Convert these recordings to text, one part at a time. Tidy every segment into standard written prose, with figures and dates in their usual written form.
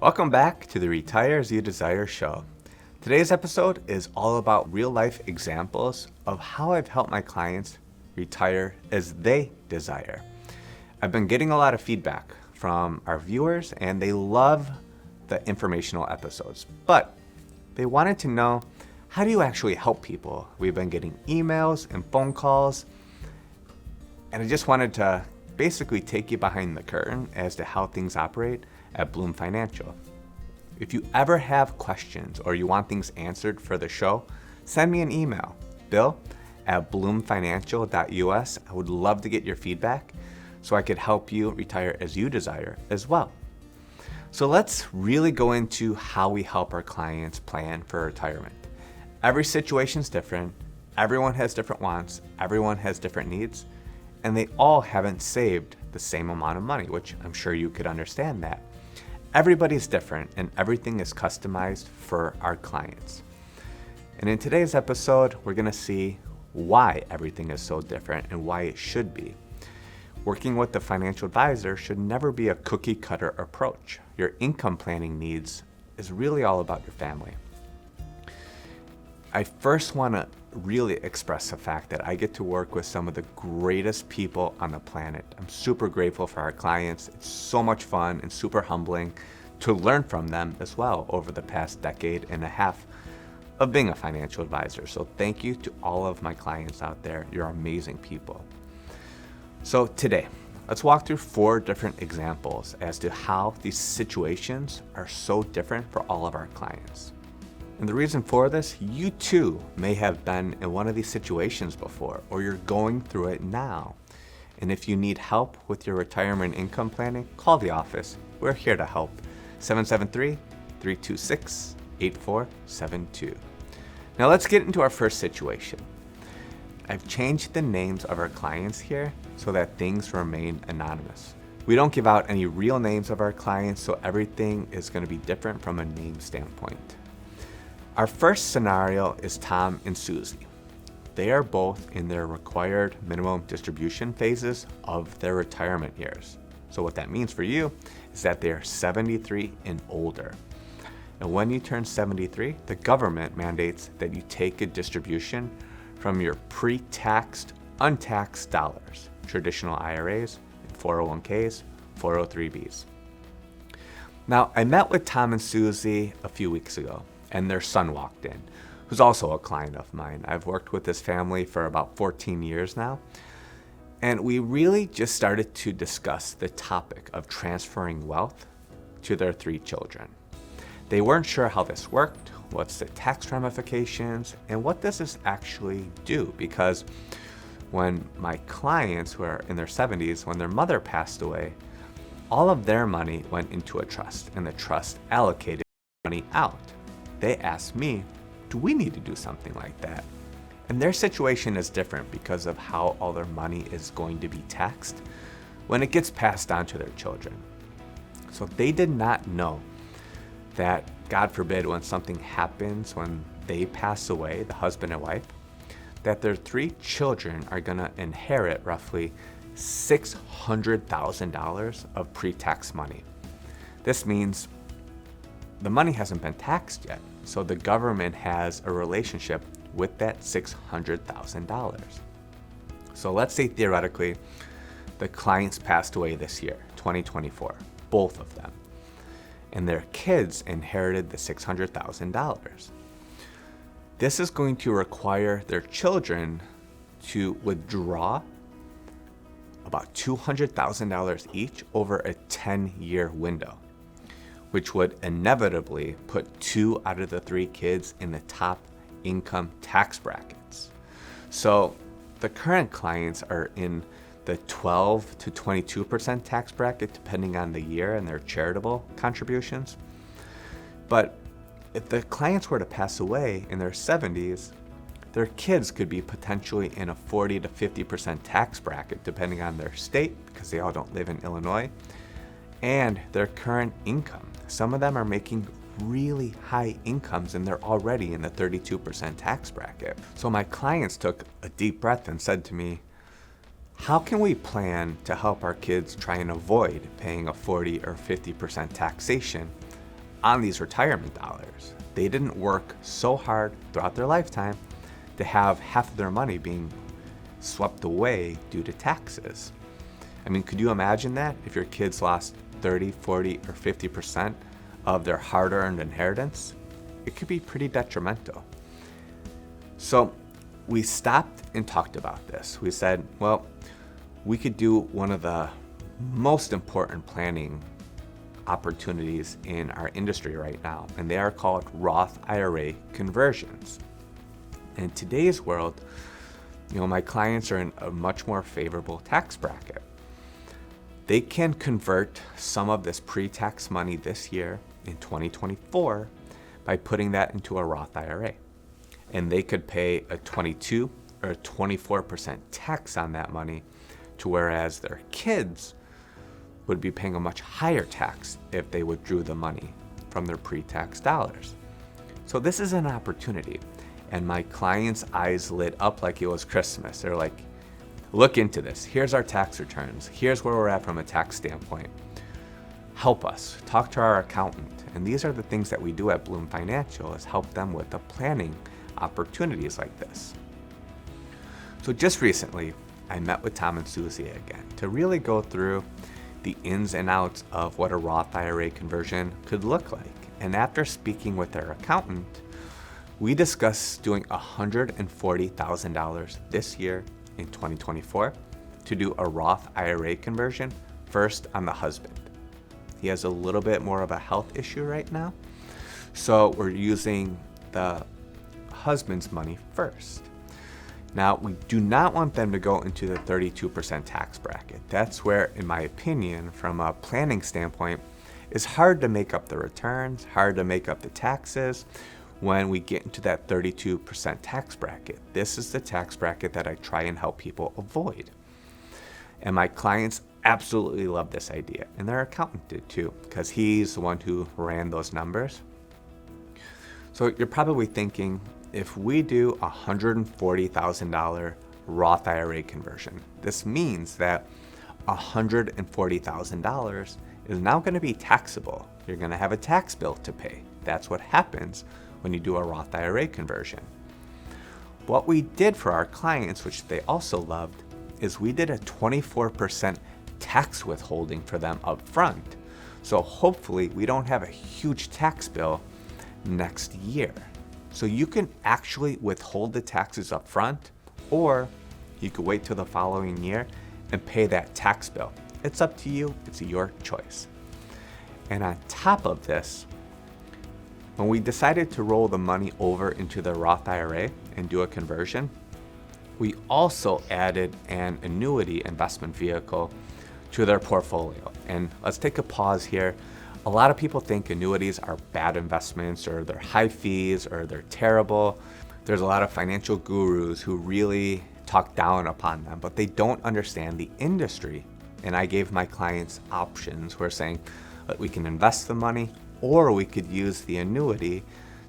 Welcome back to the Retire as You Desire show. Today's episode is all about real-life examples of how I've helped my clients retire as they desire. I've been getting a lot of feedback from our viewers, and they love the informational episodes, but they wanted to know, how do you actually help people? We've been getting emails and phone calls, and I just wanted to basically take you behind the curtain as to how things operate at Bloom Financial. If you ever have questions or you want things answered for the show, send me an email, bill@bloomfinancial.us. I would love to get your feedback so I could help you retire as you desire as well. So let's really go into how we help our clients plan for retirement. Every situation is different. Everyone has different wants. Everyone has different needs. And they all haven't saved the same amount of money, which I'm sure you could understand that. Everybody's different and everything is customized for our clients. And in today's episode, we're gonna see why everything is so different and why it should be. Working with a financial advisor should never be a cookie cutter approach. Your income planning needs is really all about your family. I first wanna really express the fact that I get to work with some of the greatest people on the planet. I'm super grateful for our clients. It's so much fun and super humbling to learn from them as well over the past decade and a half of being a financial advisor. So thank you to all of my clients out there. You're amazing people. So today, let's walk through 4 different examples as to how these situations are so different for all of our clients. And the reason for this, you too may have been in one of these situations before, or you're going through it now. And if you need help with your retirement income planning, call the office. We're here to help. 773-326-8472. Now let's get into our first situation. I've changed the names of our clients here so that things remain anonymous. We don't give out any real names of our clients, so everything is going to be different from a name standpoint. Our first scenario is Tom and Susie. They are both in their required minimum distribution phases of their retirement years. So what that means for you is that they are 73 and older. And when you turn 73, the government mandates that you take a distribution from your pre-taxed, untaxed dollars, traditional IRAs, 401ks, 403bs. Now, I met with Tom and Susie a few weeks ago, and their son walked in, who's also a client of mine. I've worked with this family for about 14 years now, and we really just started to discuss the topic of transferring wealth to their 3 children. They weren't sure how this worked, what's the tax ramifications, and what does this actually do? Because when my clients who are in their 70s, when their mother passed away, all of their money went into a trust, and the trust allocated money out. They asked me, do we need to do something like that? And their situation is different because of how all their money is going to be taxed when it gets passed on to their children. So they did not know that, God forbid, when something happens, when they pass away, the husband and wife, that their 3 children are gonna inherit roughly $600,000 of pre-tax money. This means the money hasn't been taxed yet, so the government has a relationship with that $600,000. So let's say theoretically the clients passed away this year, 2024, both of them, and their kids inherited the $600,000. This is going to require their children to withdraw about $200,000 each over a 10-year window, which would inevitably put 2 out of the 3 kids in the top income tax brackets. So the current clients are in the 12 to 22% tax bracket, depending on the year and their charitable contributions. But if the clients were to pass away in their 70s, their kids could be potentially in a 40 to 50% tax bracket, depending on their state, because they all don't live in Illinois, and their current income. Some of them are making really high incomes and they're already in the 32% tax bracket. So my clients took a deep breath and said to me, how can we plan to help our kids try and avoid paying a 40 or 50% taxation on these retirement dollars. They didn't work so hard throughout their lifetime to have half of their money being swept away due to taxes. I mean, could you imagine that if your kids lost 30, 40, or 50% of their hard-earned inheritance? It could be pretty detrimental. So we stopped and talked about this. We said, well, we could do one of the most important planning opportunities in our industry right now, and they are called Roth IRA conversions. In today's world, my clients are in a much more favorable tax bracket. They can convert some of this pre-tax money this year in 2024 by putting that into a Roth IRA. And they could pay a 22 or 24% tax on that money, to whereas their kids would be paying a much higher tax if they withdrew the money from their pre-tax dollars. So this is an opportunity. And my clients' eyes lit up like it was Christmas. They're like, look into this. Here's our tax returns. Here's where we're at from a tax standpoint. Help us. Talk to our accountant. And these are the things that we do at Bloom Financial, is help them with the planning opportunities like this. So just recently, I met with Tom and Susie again to really go through the ins and outs of what a Roth IRA conversion could look like. And after speaking with their accountant, we discussed doing $140,000 this year in 2024 to do a Roth IRA conversion first on the husband. He has a little bit more of a health issue right now, so we're using the husband's money first. Now, we do not want them to go into the 32% tax bracket. That's where, in my opinion, from a planning standpoint, it's hard to make up the returns, hard to make up the taxes when we get into that 32% tax bracket. This is the tax bracket that I try and help people avoid. And my clients absolutely love this idea, and their accountant did too, because he's the one who ran those numbers. So you're probably thinking, if we do a $140,000 Roth IRA conversion, this means that $140,000 is now going to be taxable. You're going to have a tax bill to pay. That's what happens when you do a Roth IRA conversion. What we did for our clients, which they also loved, is we did a 24% tax withholding for them up front. So hopefully we don't have a huge tax bill next year. So you can actually withhold the taxes up front, or you could wait till the following year and pay that tax bill. It's up to you, it's your choice. And on top of this, when we decided to roll the money over into the Roth IRA and do a conversion, we also added an annuity investment vehicle to their portfolio. And let's take a pause here. A lot of people think annuities are bad investments, or they're high fees, or they're terrible. There's a lot of financial gurus who really talk down upon them, but they don't understand the industry. And I gave my clients options. We're saying that we can invest the money, or we could use the annuity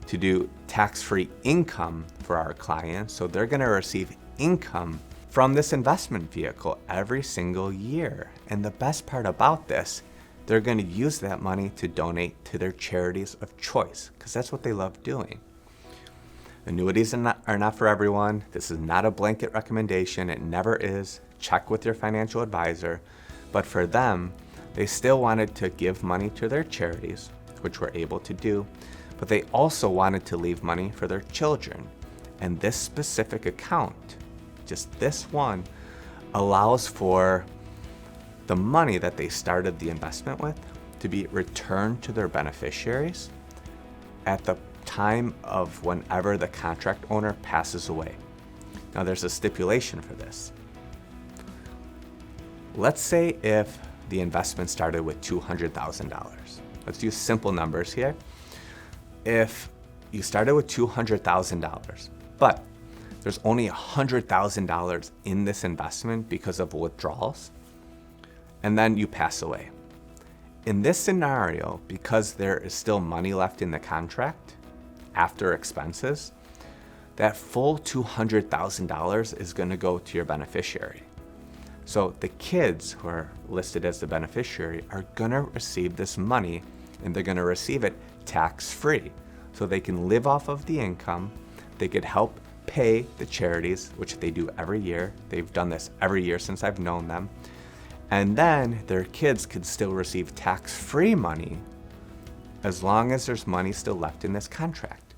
to do tax-free income for our clients. So they're going to receive income from this investment vehicle every single year. And the best part about this, they're going to use that money to donate to their charities of choice, because that's what they love doing. Annuities are not for everyone. This is not a blanket recommendation. It never is. Check with your financial advisor. But for them, they still wanted to give money to their charities, which we're able to do, but they also wanted to leave money for their children. And this specific account, just this one, allows for the money that they started the investment with to be returned to their beneficiaries at the time of whenever the contract owner passes away. Now, there's a stipulation for this. Let's say if the investment started with $200,000. Let's use simple numbers here. If you started with $200,000, but there's only $100,000 in this investment because of withdrawals, and then you pass away. In this scenario, because there is still money left in the contract after expenses, that full $200,000 is going to go to your beneficiary. So the kids who are listed as the beneficiary are going to receive this money and they're gonna receive it tax-free. So they can live off of the income, they could help pay the charities, which they do every year. They've done this every year since I've known them. And then their kids could still receive tax-free money as long as there's money still left in this contract.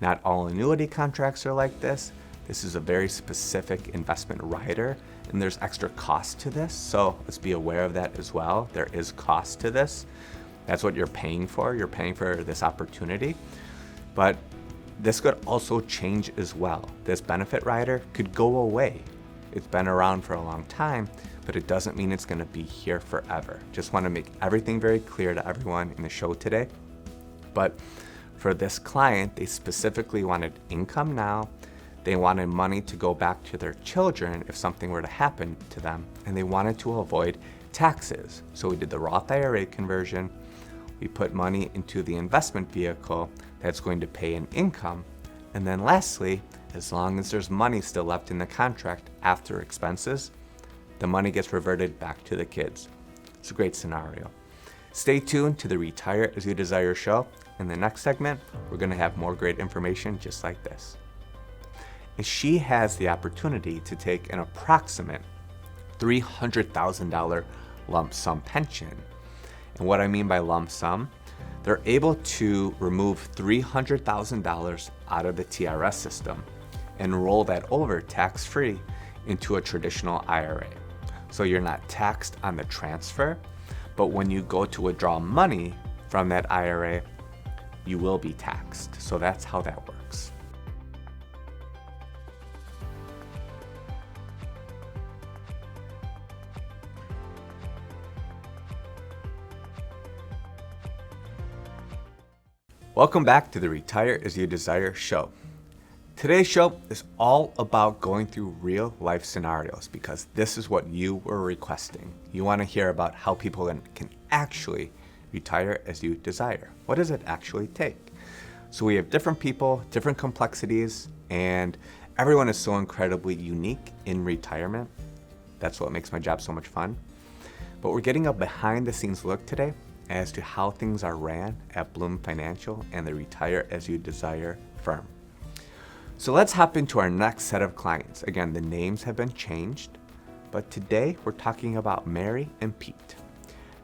Not all annuity contracts are like this. This is a very specific investment rider, and there's extra cost to this, so let's be aware of that as well. There is cost to this. That's what you're paying for. You're paying for this opportunity. But this could also change as well. This benefit rider could go away. It's been around for a long time, but it doesn't mean it's going to be here forever. Just want to make everything very clear to everyone in the show today. But for this client, they specifically wanted income now. They wanted money to go back to their children if something were to happen to them, and they wanted to avoid taxes. So we did the Roth IRA conversion. We put money into the investment vehicle that's going to pay an income. And then lastly, as long as there's money still left in the contract after expenses, the money gets reverted back to the kids. It's a great scenario. Stay tuned to the Retire As You Desire show. In the next segment, we're going to have more great information just like this. And she has the opportunity to take an approximate $300,000 lump sum pension. And what I mean by lump sum, they're able to remove $300,000 out of the TRS system and roll that over tax-free into a traditional IRA. So you're not taxed on the transfer, but when you go to withdraw money from that IRA, you will be taxed. So that's how that works. Welcome back to the Retire As You Desire show. Today's show is all about going through real life scenarios because this is what you were requesting. You want to hear about how people can actually retire as you desire. What does it actually take? So we have different people, different complexities, and everyone is so incredibly unique in retirement. That's what makes my job so much fun. But we're getting a behind the scenes look today as to how things are ran at Bloom Financial and the Retire As You Desire firm. So let's hop into our next set of clients. Again, the names have been changed, but today we're talking about Mary and Pete.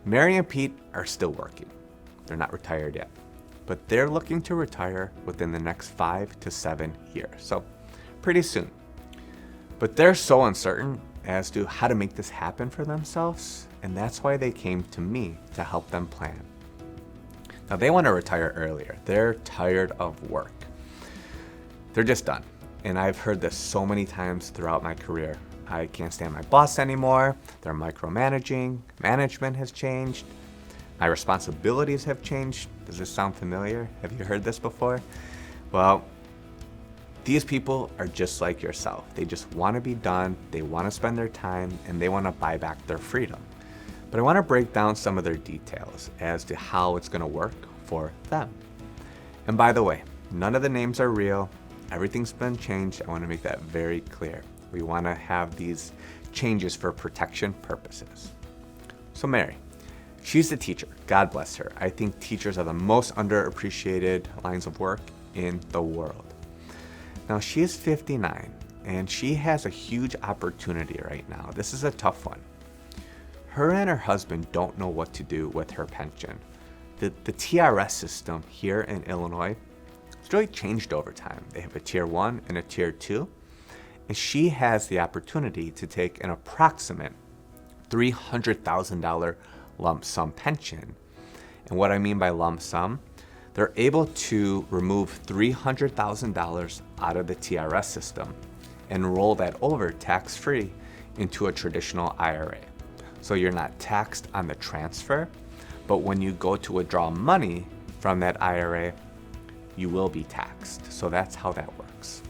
Mary and Pete are still working. They're not retired yet, but they're looking to retire within the next 5 to 7 years. So pretty soon. But they're so uncertain as to how to make this happen for themselves, and that's why they came to me to help them plan. Now they want to retire earlier. They're tired of work. They're just done. And I've heard this so many times throughout my career. I can't stand my boss anymore. They're micromanaging. Management has changed. My responsibilities have changed. Does this sound familiar? Have you heard this before? Well, these people are just like yourself. They just want to be done. They want to spend their time and they want to buy back their freedom. But I want to break down some of their details as to how it's going to work for them. And by the way, none of the names are real. Everything's been changed. I want to make that very clear. We want to have these changes for protection purposes. So Mary, she's the teacher. God bless her. I think teachers are the most underappreciated lines of work in the world. Now she is 59 and she has a huge opportunity right now. This is a tough one. Her and her husband don't know what to do with her pension. The TRS system here in Illinois, it's really changed over time. They have a tier 1 and a tier 2, and she has the opportunity to take an approximate $300,000 lump sum pension. And what I mean by lump sum, they're able to remove $300,000 out of the TRS system and roll that over tax-free into a traditional IRA. So you're not taxed on the transfer, but when you go to withdraw money from that IRA, you will be taxed. So that's how that works.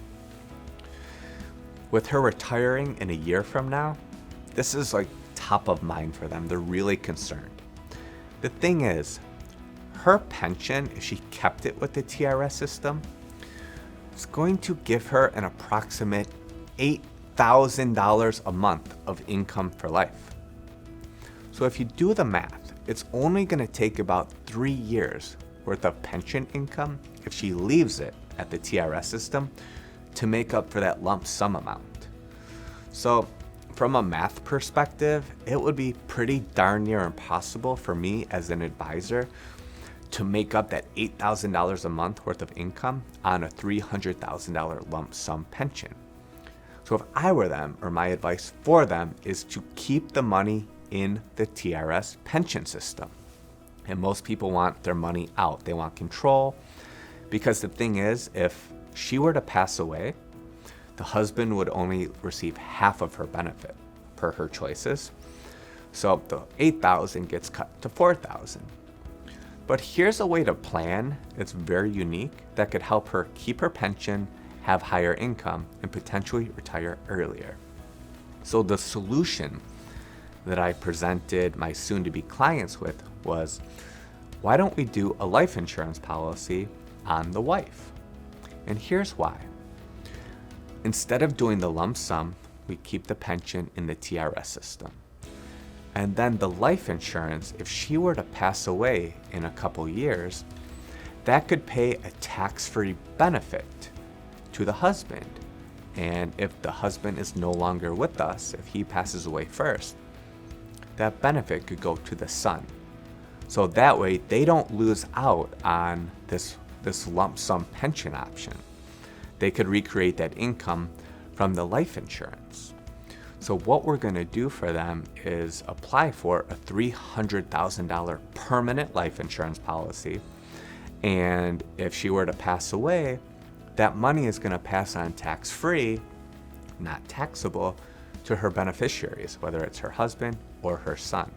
With her retiring in a year from now, this is like top of mind for them. They're really concerned. The thing is, her pension, if she kept it with the TRS system, it's going to give her an approximate $8,000 a month of income for life. So if you do the math it's only going to take about 3 years worth of pension income if she leaves it at the TRS system to make up for that lump sum amount. So from a math perspective, it would be pretty darn near impossible for me as an advisor to make up that $8,000 a month worth of income on a $300,000 lump sum pension. So if I were them, or my advice for them is to keep the money in the TRS pension system. And most people want their money out. They want control, because the thing is, if she were to pass away, the husband would only receive half of her benefit per her choices. So the $8,000 gets cut to $4,000. But here's a way to plan that's very unique that could help her keep her pension, have higher income, and potentially retire earlier. So the solution that I presented my soon-to-be clients with was, why don't we do a life insurance policy on the wife? And here's why. Instead of doing the lump sum, we keep the pension in the TRS system. And then the life insurance, if she were to pass away in a couple years, that could pay a tax-free benefit to the husband. And if the husband is no longer with us, if he passes away first, that benefit could go to the son. So that way they don't lose out on this lump sum pension option. They could recreate that income from the life insurance. So what we're going to do for them is apply for a $300,000 permanent life insurance policy. And if she were to pass away, that money is going to pass on tax-free, not taxable, to her beneficiaries, whether it's her husband or her son.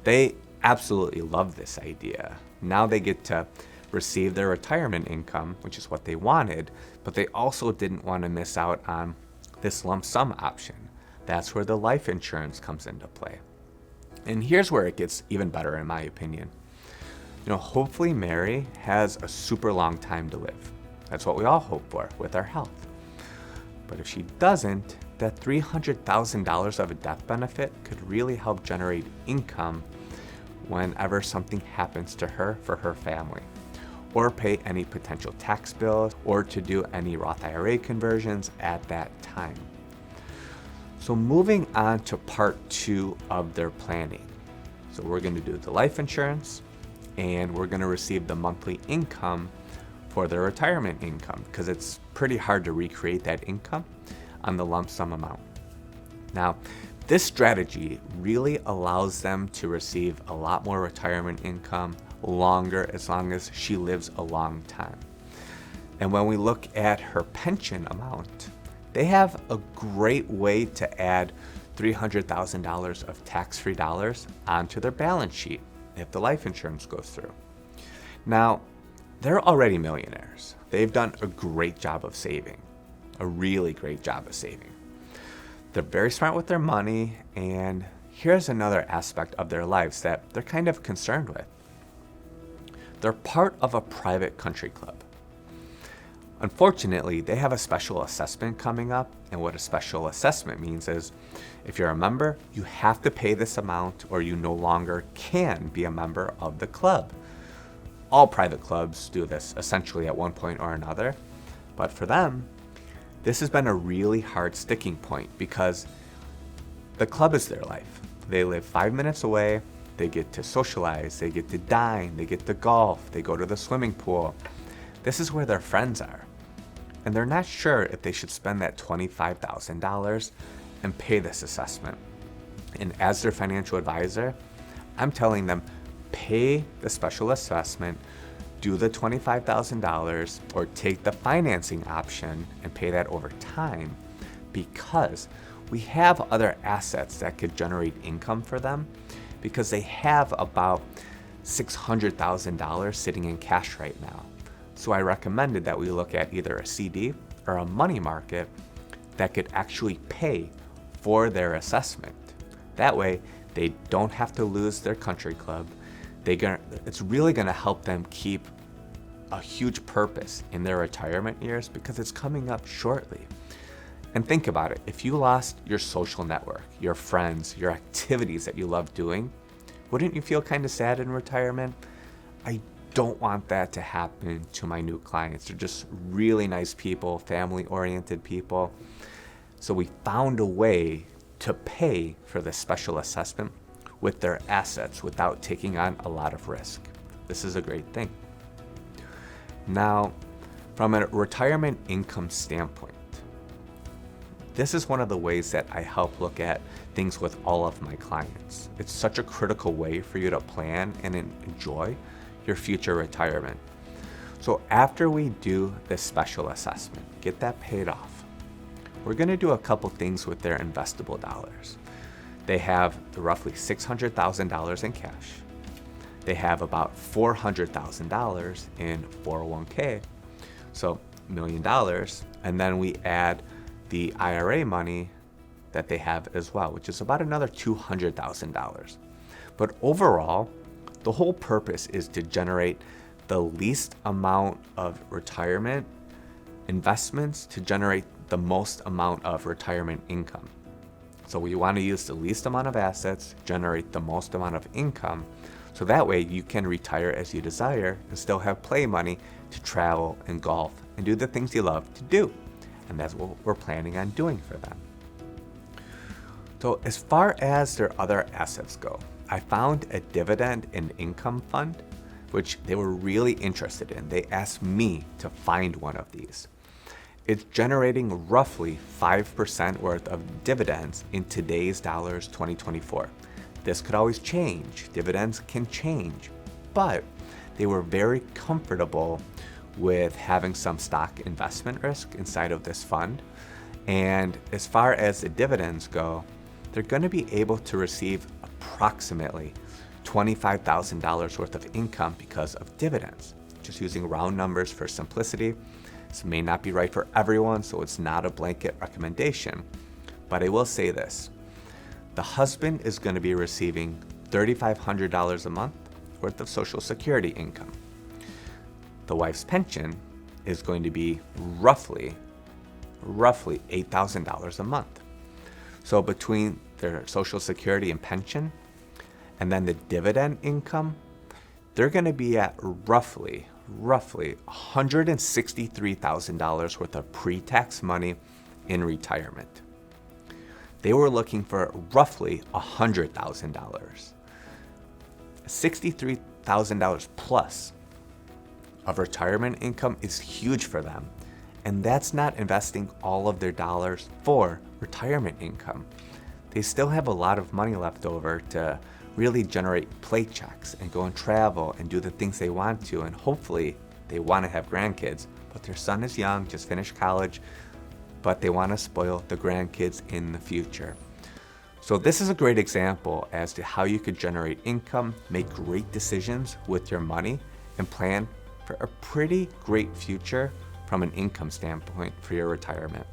They absolutely love this idea. Now they get to receive their retirement income, which is what they wanted, but they also didn't want to miss out on this lump sum option. That's where the life insurance comes into play. And here's where it gets even better, in my opinion. Hopefully Mary has a super long time to live. That's what we all hope for with our health. But if she doesn't, that $300,000 of a death benefit could really help generate income whenever something happens to her for her family, or pay any potential tax bills, or to do any Roth IRA conversions at that time. So moving on to part 2 of their planning. So we're going to do the life insurance, and we're going to receive the monthly income for their retirement income, because it's pretty hard to recreate that income on the lump sum amount. Now, this strategy really allows them to receive a lot more retirement income longer, as long as she lives a long time. And when we look at her pension amount, they have a great way to add $300,000 of tax-free dollars onto their balance sheet if the life insurance goes through. Now, they're already millionaires. They've done a great job of saving, a really great job of saving. They're very smart with their money, and here's another aspect of their lives that they're kind of concerned with. They're part of a private country club. Unfortunately, they have a special assessment coming up, and what a special assessment means is, if you're a member, you have to pay this amount or you no longer can be a member of the club. All private clubs do this essentially at one point or another, but for them, this has been a really hard sticking point, because the club is their life. They live 5 minutes away, they get to socialize, they get to dine, they get to golf, they go to the swimming pool. This is where their friends are. And they're not sure if they should spend that $25,000 and pay this assessment. And as their financial advisor, I'm telling them, pay the special assessment, do the $25,000, or take the financing option and pay that over time, because we have other assets that could generate income for them, because they have about $600,000 sitting in cash right now. So I recommended that we look at either a CD or a money market that could actually pay for their assessment. That way, they don't have to lose their country club. It's really going to help them keep a huge purpose in their retirement years, because it's coming up shortly. And think about it. If you lost your social network, your friends, your activities that you love doing, Wouldn't you feel kind of sad in retirement? I don't want that to happen to my new clients. They're just really nice people, family-oriented people. So we found a way to pay for the special assessment with their assets without taking on a lot of risk. This is a great thing. Now, from a retirement income standpoint, this is one of the ways that I help look at things with all of my clients. It's such a critical way for you to plan and enjoy your future retirement. So after we do this special assessment, get that paid off, we're going to do a couple things with their investable dollars. They have roughly $600,000 in cash. They have about $400,000 in 401k, so $1 million. And then we add the IRA money that they have as well, which is about another $200,000. But overall, the whole purpose is to generate the least amount of retirement investments to generate the most amount of retirement income. So we want to use the least amount of assets, generate the most amount of income, so that way you can retire as you desire and still have play money to travel and golf and do the things you love to do. And that's what we're planning on doing for them. So as far as their other assets go, I found a dividend and income fund, which they were really interested in. They asked me to find one of these. It's generating roughly 5% worth of dividends in today's dollars 2024. This could always change. Dividends can change, but they were very comfortable with having some stock investment risk inside of this fund. And as far as the dividends go, they're going to be able to receive approximately $25,000 worth of income because of dividends. Just using round numbers for simplicity. This may not be right for everyone, so it's not a blanket recommendation. But I will say this. The husband is going to be receiving $3,500 a month worth of Social Security income. The wife's pension is going to be roughly $8,000 a month. So between their Social Security and pension, and then the dividend income, they're going to be at roughly $163,000 worth of pre-tax money in retirement. They were looking for roughly $100,000. $63,000 plus of retirement income is huge for them. And that's not investing all of their dollars for retirement income. They still have a lot of money left over to really generate paychecks and go and travel and do the things they want to. And hopefully they want to have grandkids, but their son is young, just finished college, but they want to spoil the grandkids in the future. So this is a great example as to how you could generate income, make great decisions with your money, and plan for a pretty great future from an income standpoint for your retirement.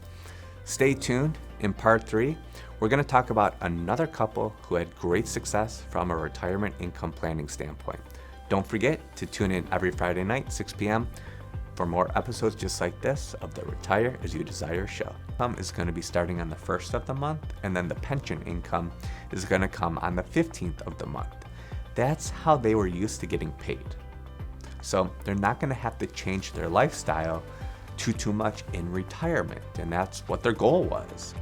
Stay tuned. In part 3, we're going to talk about another couple who had great success from a retirement income planning standpoint. Don't forget to tune in every Friday night, 6 p.m. for more episodes just like this of the Retire As You Desire show. Income is going to be starting on the 1st of the month, and then the pension income is going to come on the 15th of the month. That's how they were used to getting paid. So they're not going to have to change their lifestyle too much in retirement, and that's what their goal was.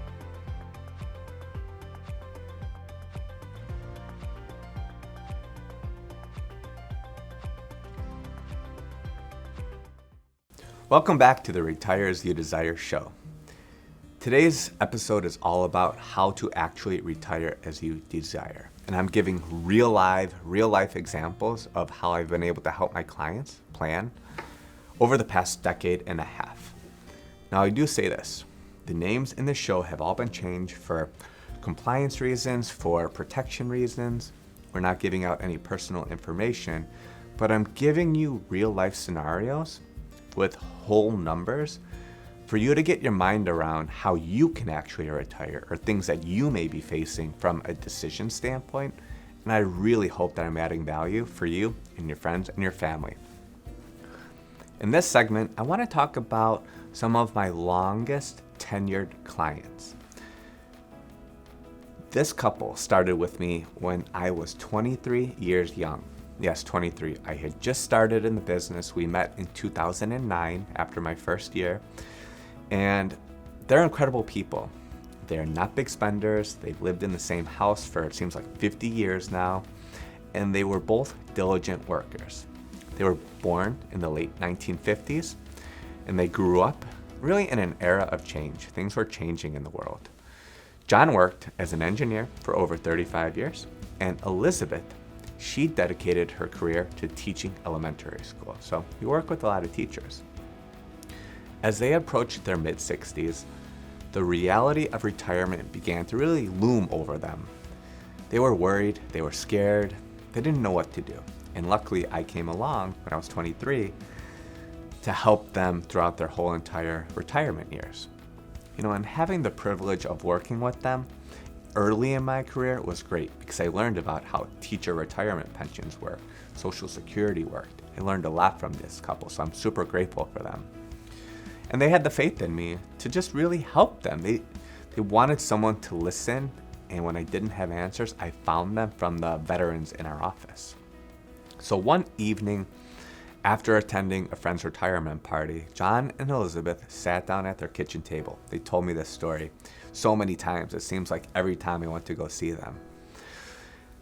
Welcome back to the Retire As You Desire show. Today's episode is all about how to actually retire as you desire. And I'm giving real life examples of how I've been able to help my clients plan over the past decade and a half. Now I do say this, the names in the show have all been changed for compliance reasons, for protection reasons. We're not giving out any personal information, but I'm giving you real life scenarios with whole numbers for you to get your mind around how you can actually retire or things that you may be facing from a decision standpoint. And I really hope that I'm adding value for you and your friends and your family. In this segment, I want to talk about some of my longest tenured clients. This couple started with me when I was 23 years young. Yes, 23. I had just started in the business. We met in 2009 after my first year. And they're incredible people. They're not big spenders. They've lived in the same house for, it seems like, 50 years now. And they were both diligent workers. They were born in the late 1950s, and they grew up really in an era of change. Things were changing in the world. John worked as an engineer for over 35 years, and Elizabeth, she dedicated her career to teaching elementary school. So he worked with a lot of teachers. As they approached their mid-60s, the reality of retirement began to really loom over them. They were worried, they were scared, they didn't know what to do. And luckily, I came along when I was 23 to help them throughout their whole entire retirement years. And having the privilege of working with them early in my career was great because I learned about how teacher retirement pensions work, Social Security worked. I learned a lot from this couple, so I'm super grateful for them. And they had the faith in me to just really help them. They wanted someone to listen, and when I didn't have answers, I found them from the veterans in our office. So one evening, after attending a friend's retirement party, John and Elizabeth sat down at their kitchen table. They told me this story so many times. It seems like every time I went to go see them.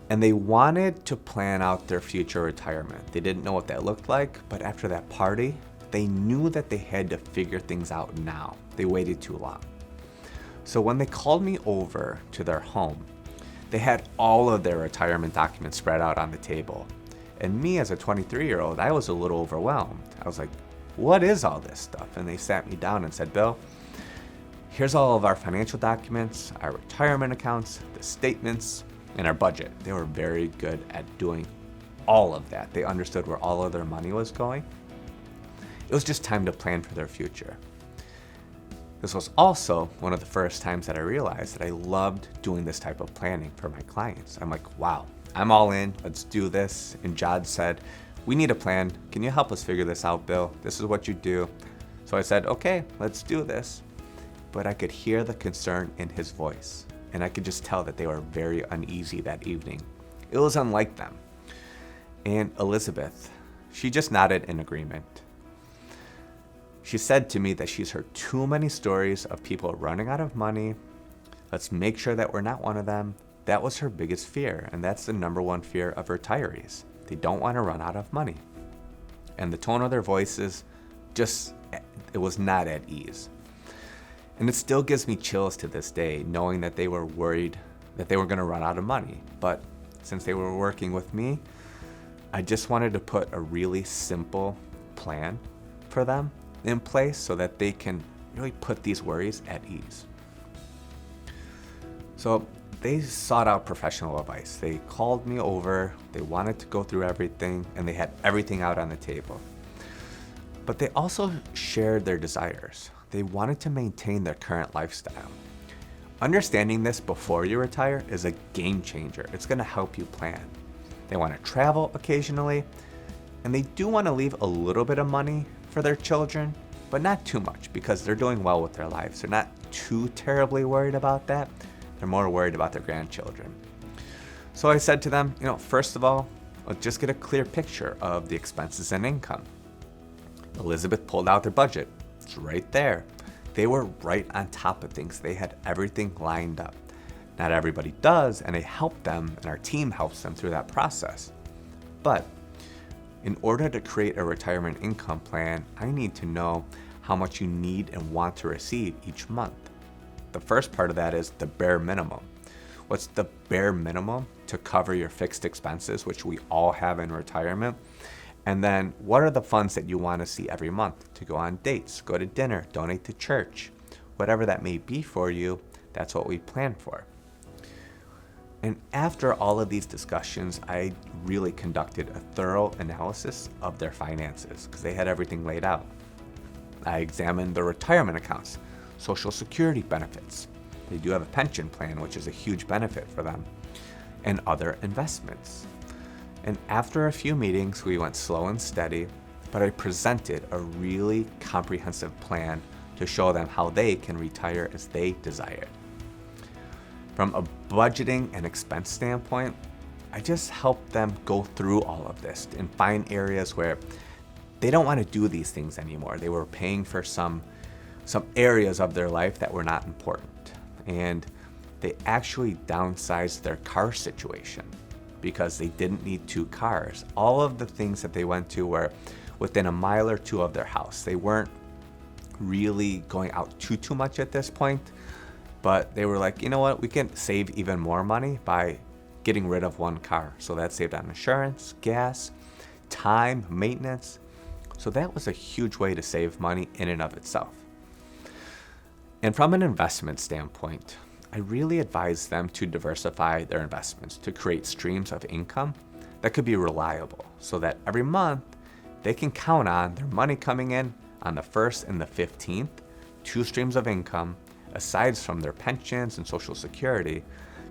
And they wanted to plan out their future retirement. They didn't know what that looked like, but after that party, they knew that they had to figure things out now. They waited too long. So when they called me over to their home, they had all of their retirement documents spread out on the table. And me as a 23-year-old, I was a little overwhelmed. I was like, what is all this stuff? And they sat me down and said, Bill, here's all of our financial documents, our retirement accounts, the statements, and our budget. They were very good at doing all of that. They understood where all of their money was going. It was just time to plan for their future. This was also one of the first times that I realized that I loved doing this type of planning for my clients. I'm like, wow, I'm all in, let's do this. And Jod said, we need a plan. Can you help us figure this out, Bill? This is what you do. So I said, okay, let's do this. But I could hear the concern in his voice, and I could just tell that they were very uneasy that evening. It was unlike them. And Elizabeth, she just nodded in agreement. She said to me that she's heard too many stories of people running out of money. Let's make sure that we're not one of them. That was her biggest fear, and that's the number one fear of retirees. They don't want to run out of money. And the tone of their voices, it was not at ease. And it still gives me chills to this day, knowing that they were worried that they were going to run out of money. But since they were working with me, I just wanted to put a really simple plan for them in place so that they can really put these worries at ease. So they sought out professional advice. They called me over, they wanted to go through everything, and they had everything out on the table. But they also shared their desires. They wanted to maintain their current lifestyle. Understanding this before you retire is a game changer. It's going to help you plan. They want to travel occasionally, and they do want to leave a little bit of money for their children, but not too much because they're doing well with their lives. They're not too terribly worried about that. They're more worried about their grandchildren. So I said to them, first of all, let's just get a clear picture of the expenses and income. Elizabeth pulled out their budget. It's right there. They were right on top of things. They had everything lined up. Not everybody does, and I help them, and our team helps them through that process. But in order to create a retirement income plan, I need to know how much you need and want to receive each month. The first part of that is the bare minimum. What's the bare minimum to cover your fixed expenses, which we all have in retirement? And then what are the funds that you want to see every month to go on dates, go to dinner, donate to church, whatever that may be for you, that's what we plan for. And after all of these discussions, I really conducted a thorough analysis of their finances because they had everything laid out. I examined their retirement accounts, Social Security benefits. They do have a pension plan, which is a huge benefit for them, and other investments. And after a few meetings, we went slow and steady, but I presented a really comprehensive plan to show them how they can retire as they desired. From a budgeting and expense standpoint, I just help them go through all of this and find areas where they don't want to do these things anymore. They were paying for some areas of their life that were not important. And they actually downsized their car situation because they didn't need 2 cars. All of the things that they went to were within a mile or 2 of their house. They weren't really going out too much at this point, but they were like, you know what, we can save even more money by getting rid of 1 car. So that saved on insurance, gas, time, maintenance. So that was a huge way to save money in and of itself. And from an investment standpoint, I really advise them to diversify their investments to create streams of income that could be reliable so that every month they can count on their money coming in on the 1st and the 15th, 2 streams of income aside from their pensions and Social Security,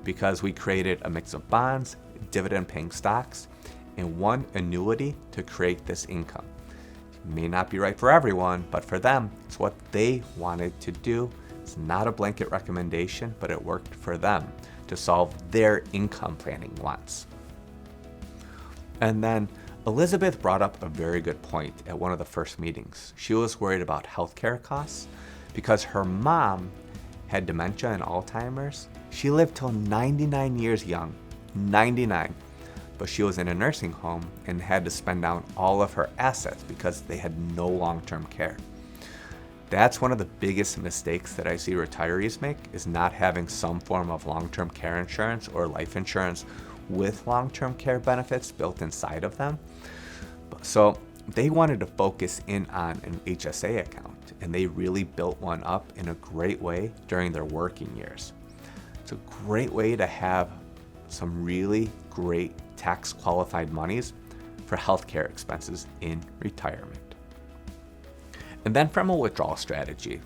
because we created a mix of bonds, dividend-paying stocks, and 1 annuity to create this income. It may not be right for everyone, but for them, it's what they wanted to do. It's not a blanket recommendation, but it worked for them to solve their income planning wants. And then Elizabeth brought up a very good point at one of the first meetings. She was worried about healthcare costs because her mom had dementia and Alzheimer's. She lived till 99 years young, 99, but she was in a nursing home and had to spend down all of her assets because they had no long-term care. That's one of the biggest mistakes that I see retirees make, is not having some form of long-term care insurance or life insurance with long-term care benefits built inside of them. So they wanted to focus in on an HSA account, and they really built one up in a great way during their working years. It's a great way to have some really great tax qualified monies for healthcare expenses in retirement. And then from a withdrawal strategy,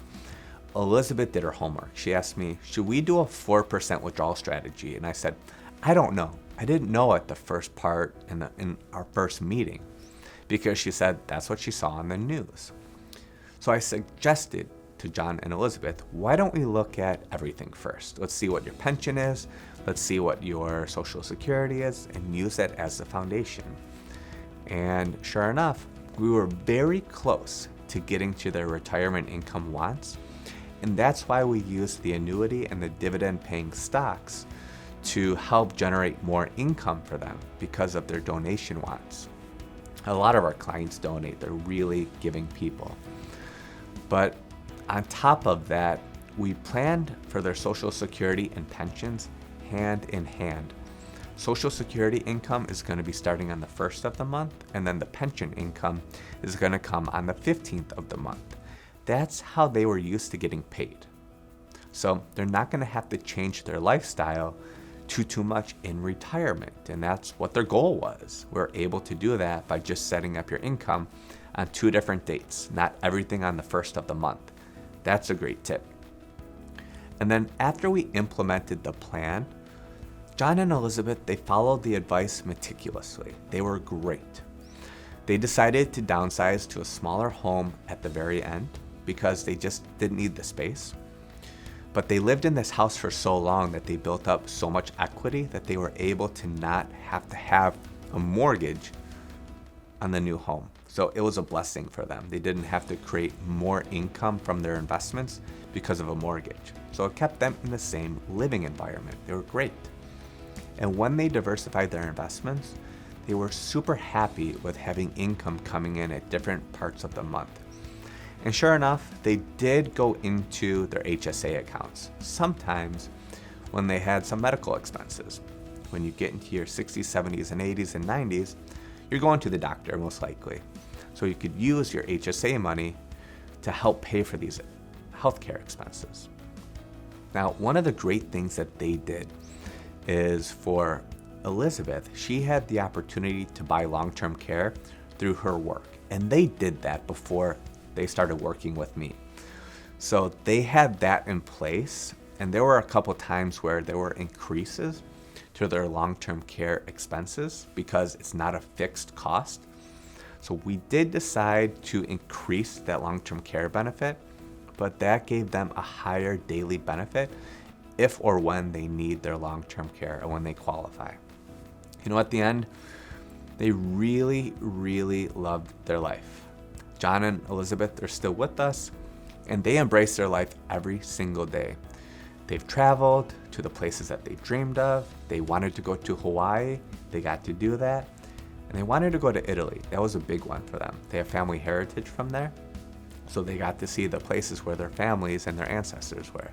Elizabeth did her homework. She asked me, should we do a 4% withdrawal strategy? And I said, I don't know. I didn't know at the first part in our first meeting, because she said that's what she saw on the news. So I suggested to John and Elizabeth, why don't we look at everything first? Let's see what your pension is. Let's see what your Social Security is, and use that as the foundation. And sure enough, we were very close to getting to their retirement income wants. And that's why we use the annuity and the dividend paying stocks to help generate more income for them because of their donation wants. A lot of our clients donate. They're really giving people. But on top of that, we planned for their Social Security and pensions hand in hand. Social Security income is going to be starting on the 1st of the month, and then the pension income is going to come on the 15th of the month. That's how they were used to getting paid. So they're not going to have to change their lifestyle too much in retirement, and that's what their goal was. We're able to do that by just setting up your income on 2 different dates, not everything on the 1st of the month. That's a great tip. And then after we implemented the plan, John and Elizabeth, they followed the advice meticulously. They were great. They decided to downsize to a smaller home at the very end because they just didn't need the space. But they lived in this house for so long that they built up so much equity that they were able to not have to have a mortgage on the new home. So it was a blessing for them. They didn't have to create more income from their investments because of a mortgage. So it kept them in the same living environment. They were great. And when they diversified their investments, they were super happy with having income coming in at different parts of the month. And sure enough, they did go into their HSA accounts, sometimes when they had some medical expenses. When you get into your 60s, 70s, and 80s, and 90s, you're going to the doctor most likely. So you could use your HSA money to help pay for these healthcare expenses. Now, one of the great things that they did is for Elizabeth, she had the opportunity to buy long-term care through her work. And they did that before they started working with me. So they had that in place, and there were a couple times where there were increases to their long-term care expenses because it's not a fixed cost. So we did decide to increase that long-term care benefit, but that gave them a higher daily benefit if or when they need their long-term care or when they qualify. At the end, they really, really loved their life. John and Elizabeth are still with us, and they embrace their life every single day. They've traveled to the places that they dreamed of. They wanted to go to Hawaii. They got to do that. And they wanted to go to Italy. That was a big one for them. They have family heritage from there. So they got to see the places where their families and their ancestors were.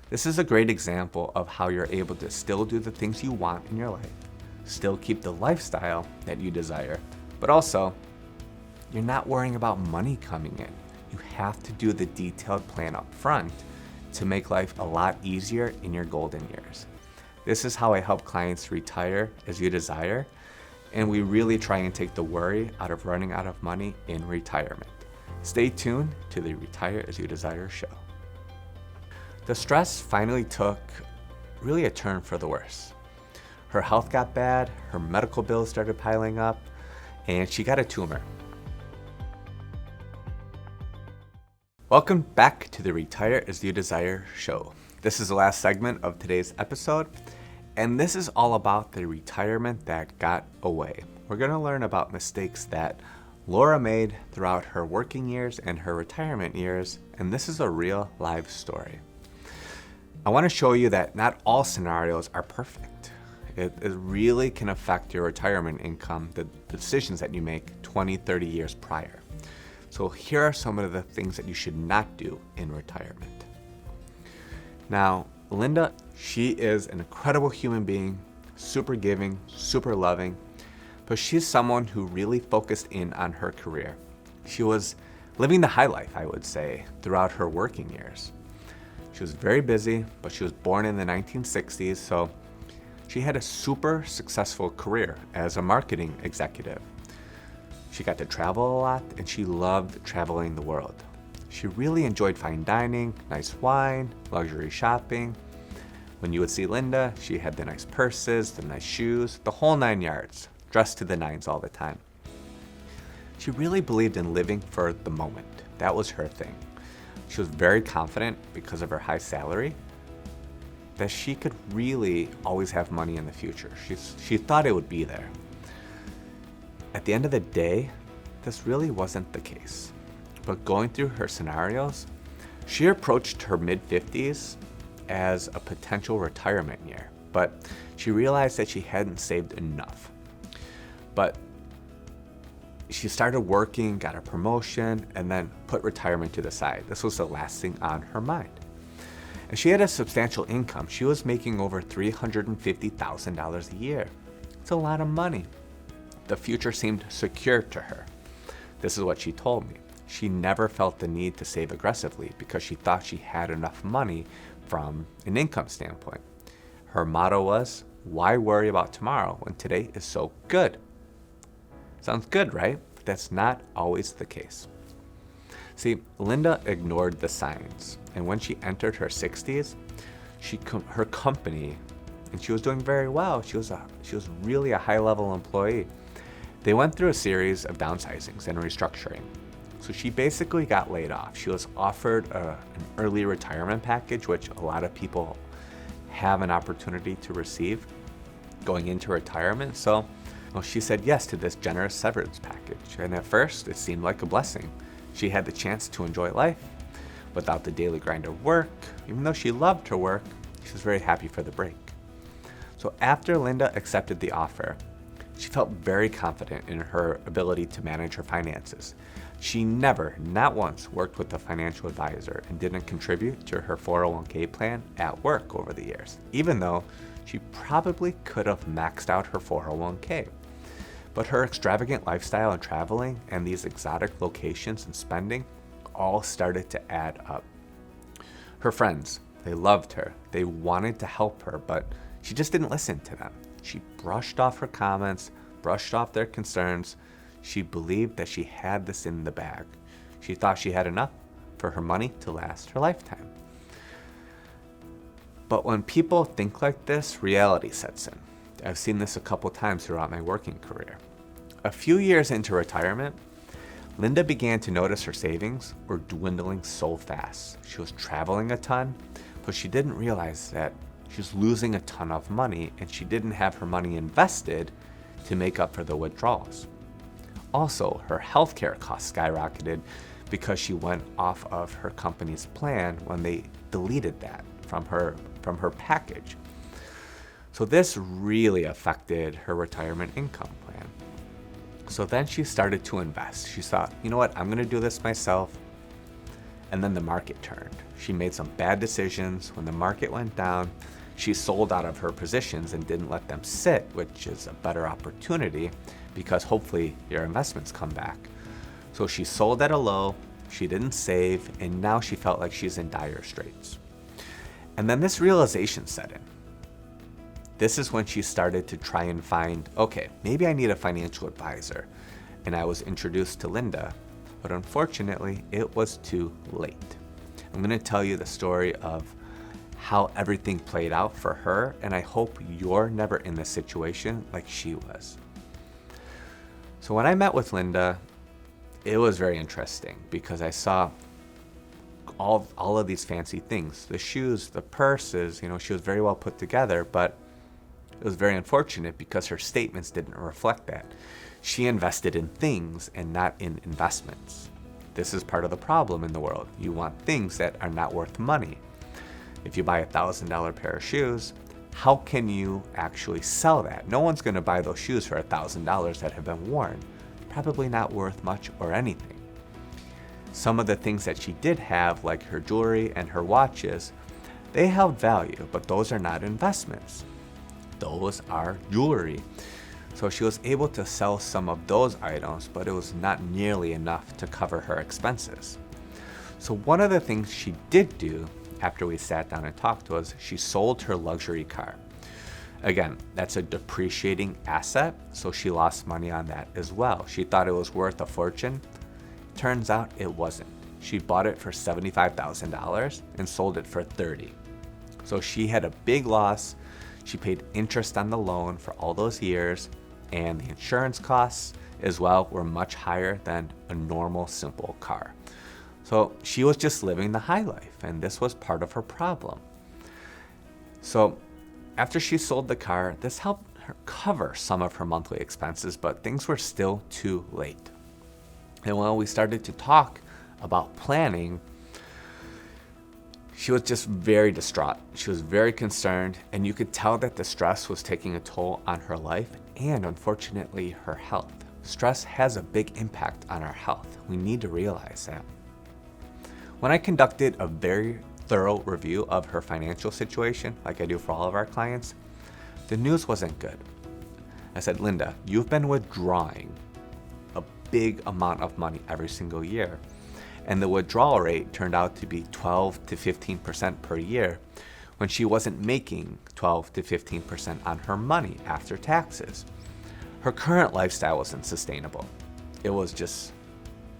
This is a great example of how you're able to still do the things you want in your life, still keep the lifestyle that you desire, but also you're not worrying about money coming in. You have to do the detailed plan up front to make life a lot easier in your golden years. This is how I help clients retire as you desire, and we really try and take the worry out of running out of money in retirement. Stay tuned to the Retire As You Desire show. The stress finally took really a turn for the worse. Her health got bad, her medical bills started piling up, and she got a tumor. Welcome back to the Retire As You Desire show. This is the last segment of today's episode, and this is all about the retirement that got away. We're going to learn about mistakes that Laura made throughout her working years and her retirement years, and this is a real live story. I want to show you that not all scenarios are perfect. It really can affect your retirement income, the decisions that you make 20, 30 years prior. So here are some of the things that you should not do in retirement. Now, Linda, she is an incredible human being, super giving, super loving, but she's someone who really focused in on her career. She was living the high life, I would say, throughout her working years. She was very busy, but she was born in the 1960s, so she had a super successful career as a marketing executive. She got to travel a lot, and she loved traveling the world. She really enjoyed fine dining, nice wine, luxury shopping. When you would see Linda, she had the nice purses, the nice shoes, the whole 9 yards, dressed to the nines all the time. She really believed in living for the moment. That was her thing. She was very confident because of her high salary that she could really always have money in the future. She thought it would be there. At the end of the day, this really wasn't the case. But going through her scenarios, she approached her mid-50s as a potential retirement year, but she realized that she hadn't saved enough. But she started working, got a promotion, and then put retirement to the side. This was the last thing on her mind. And she had a substantial income. She was making over $350,000 a year. It's a lot of money. The future seemed secure to her. This is what she told me. She never felt the need to save aggressively because she thought she had enough money from an income standpoint. Her motto was, why worry about tomorrow when today is so good? Sounds good, right? But that's not always the case. See, Linda ignored the signs, and when she entered her 60s, her company, and she was doing very well. She was really a high-level employee. They went through a series of downsizings and restructuring. So she basically got laid off. She was offered an early retirement package, which a lot of people have an opportunity to receive going into retirement. So she said yes to this generous severance package. And at first, it seemed like a blessing. She had the chance to enjoy life without the daily grind of work. Even though she loved her work, she was very happy for the break. So after Linda accepted the offer, she felt very confident in her ability to manage her finances. She never, not once, worked with a financial advisor and didn't contribute to her 401k plan at work over the years, even though she probably could have maxed out her 401k. But her extravagant lifestyle and traveling and these exotic locations and spending all started to add up. Her friends, they loved her. They wanted to help her, but she just didn't listen to them. She brushed off her comments, brushed off their concerns. She believed that she had this in the bag. She thought she had enough for her money to last her lifetime. But when people think like this, reality sets in. I've seen this a couple times throughout my working career. A few years into retirement, Linda began to notice her savings were dwindling so fast. She was traveling a ton, but she didn't realize that she was losing a ton of money and she didn't have her money invested to make up for the withdrawals. Also, her healthcare costs skyrocketed because she went off of her company's plan when they deleted that from her package. So this really affected her retirement income plan. So then she started to invest. She thought, you know what, I'm gonna do this myself. And then the market turned. She made some bad decisions. When the market went down, she sold out of her positions and didn't let them sit, which is a better opportunity because hopefully your investments come back. So she sold at a low, she didn't save, and now she felt like she's in dire straits. And then this realization set in. This is when she started to try and find, okay, maybe I need a financial advisor. And I was introduced to Linda, but unfortunately, it was too late. I'm gonna tell you the story of how everything played out for her, and I hope you're never in this situation like she was. So when I met with Linda, it was very interesting because I saw all of these fancy things, the shoes, the purses, she was very well put together, but it was very unfortunate because her statements didn't reflect that. She invested in things and not in investments. This is part of the problem in the world. You want things that are not worth money. If you buy a $1,000 pair of shoes, how can you actually sell that? No one's going to buy those shoes for $1,000 that have been worn. Probably not worth much or anything. Some of the things that she did have, like her jewelry and her watches, they held value, but those are not investments. Those are jewelry. So she was able to sell some of those items, but it was not nearly enough to cover her expenses. So one of the things she did do after we sat down and talked was she sold her luxury car. Again, that's a depreciating asset, so she lost money on that as well. She thought it was worth a fortune. Turns out it wasn't. She bought it for $75,000 and sold it for $30,000. So she had a big loss. She paid interest on the loan for all those years, and the insurance costs as well were much higher than a normal, simple car. So she was just living the high life, and this was part of her problem. So after she sold the car, this helped her cover some of her monthly expenses, but things were still too late. And when we started to talk about planning, she was just very distraught. She was very concerned, and you could tell that the stress was taking a toll on her life and, unfortunately, her health. Stress has a big impact on our health. We need to realize that. When I conducted a very thorough review of her financial situation, like I do for all of our clients, the news wasn't good. I said, Linda, you've been withdrawing a big amount of money every single year. And the withdrawal rate turned out to be 12 to 15% per year when she wasn't making 12 to 15% on her money after taxes. Her current lifestyle wasn't sustainable. It was just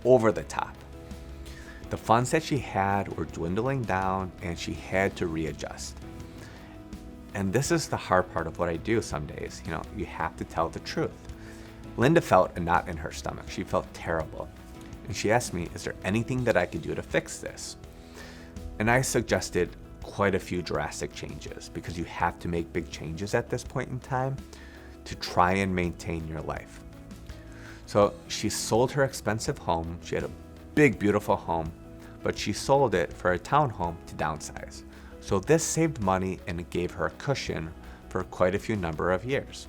over the top. The funds that she had were dwindling down and she had to readjust. And this is the hard part of what I do some days. You have to tell the truth. Linda felt a knot in her stomach. She felt terrible. And she asked me, is there anything that I could do to fix this? And I suggested quite a few drastic changes because you have to make big changes at this point in time to try and maintain your life. So she sold her expensive home. She had a big, beautiful home, but she sold it for a townhome to downsize. So this saved money and it gave her a cushion for quite a few number of years.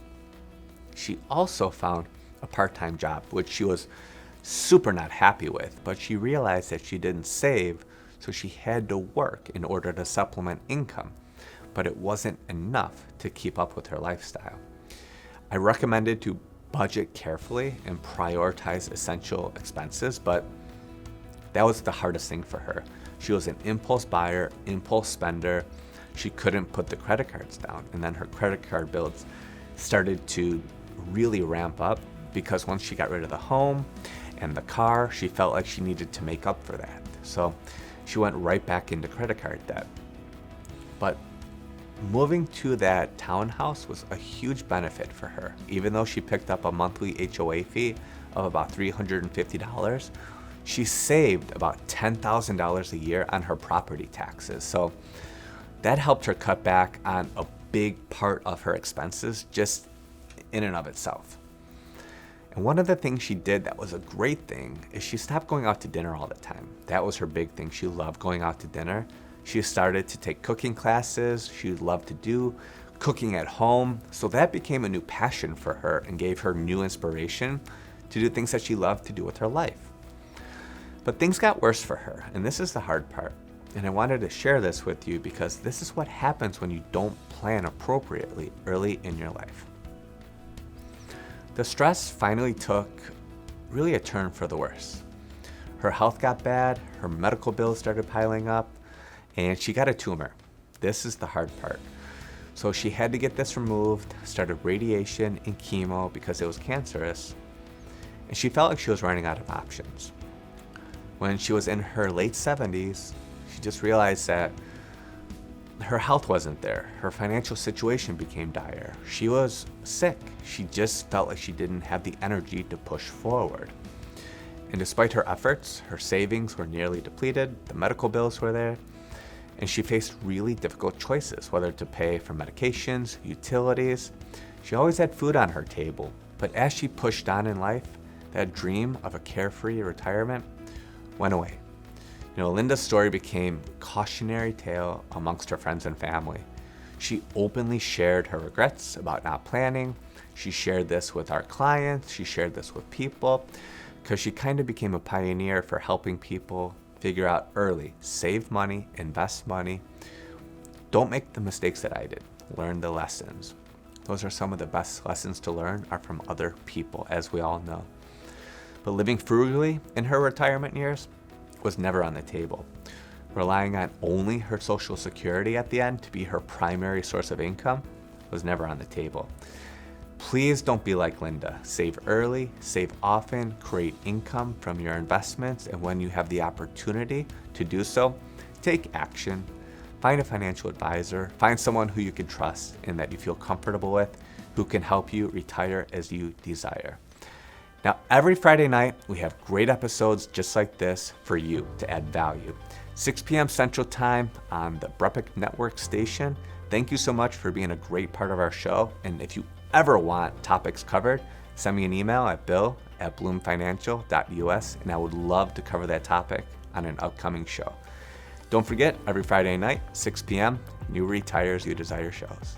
She also found a part-time job, which she was super not happy with, but she realized that she didn't save, so she had to work in order to supplement income, but it wasn't enough to keep up with her lifestyle. I recommended to budget carefully and prioritize essential expenses, but that was the hardest thing for her. She was an impulse buyer, impulse spender. She couldn't put the credit cards down, and then her credit card bills started to really ramp up because once she got rid of the home and the car, she felt like she needed to make up for that. So she went right back into credit card debt. But moving to that townhouse was a huge benefit for her. Even though she picked up a monthly HOA fee of about $350, she saved about $10,000 a year on her property taxes. So That helped her cut back on a big part of her expenses just in and of itself. And one of the things she did that was a great thing is she stopped going out to dinner all the time. That was her big thing. She loved going out to dinner. She started to take cooking classes. She loved to do cooking at home. So that became a new passion for her and gave her new inspiration to do things that she loved to do with her life. But things got worse for her, and this is the hard part. And I wanted to share this with you because this is what happens when you don't plan appropriately early in your life. The stress finally took really a turn for the worse. Her health got bad, her medical bills started piling up, and she got a tumor. This is the hard part. So she had to get this removed, started radiation and chemo because it was cancerous, and she felt like she was running out of options. When she was in her late 70s, she just realized that her health wasn't there. Her financial situation became dire. She was sick. She just felt like she didn't have the energy to push forward. And despite her efforts, her savings were nearly depleted, the medical bills were there, and she faced really difficult choices, whether to pay for medications, utilities. She always had food on her table, but as she pushed on in life, that dream of a carefree retirement went away. Linda's story became a cautionary tale amongst her friends and family. She openly shared her regrets about not planning. She shared this with our clients. She shared this with people because she kind of became a pioneer for helping people figure out early, save money, invest money. Don't make the mistakes that I did. Learn the lessons. Those are some of the best lessons to learn are from other people, as we all know. But living frugally in her retirement years was never on the table. Relying on only her Social Security at the end to be her primary source of income was never on the table. Please don't be like Linda. Save early, save often, create income from your investments, and when you have the opportunity to do so, take action. Find a financial advisor, find someone who you can trust and that you feel comfortable with, who can help you retire as you desire. Now, every Friday night, we have great episodes just like this for you to add value. 6 p.m. Central Time on the Brepic Network station. Thank you so much for being a great part of our show. And if you ever want topics covered, send me an email at bill@bloomfinancial.us, and I would love to cover that topic on an upcoming show. Don't forget, every Friday night, 6 p.m., new Retire As You Desire shows.